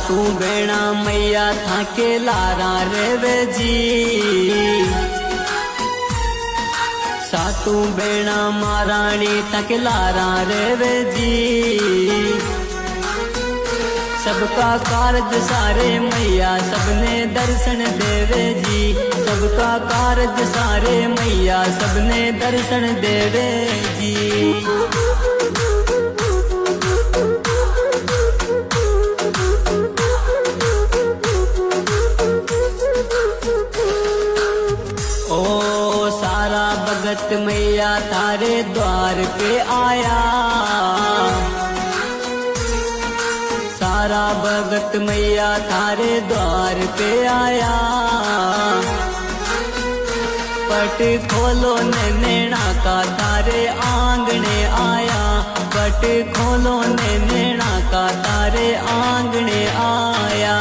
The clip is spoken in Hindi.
सातू बेणा मैया थाके लारा रेवे जी। सातू बेणा महारानी थाके लारा रेवे जी। सबका कारज सारे मैया सबने दर्शन देवे जी। सबका कारज सारे मैया सबने दर्शन देवे जी। ओ सारा भगत मैया थारे द्वार पे आया। सारा भगत मैया थारे द्वार पे आया। पट खोलो नैना का तारे आंगने आया। पट खोलो नैना का तारे आंगने आया।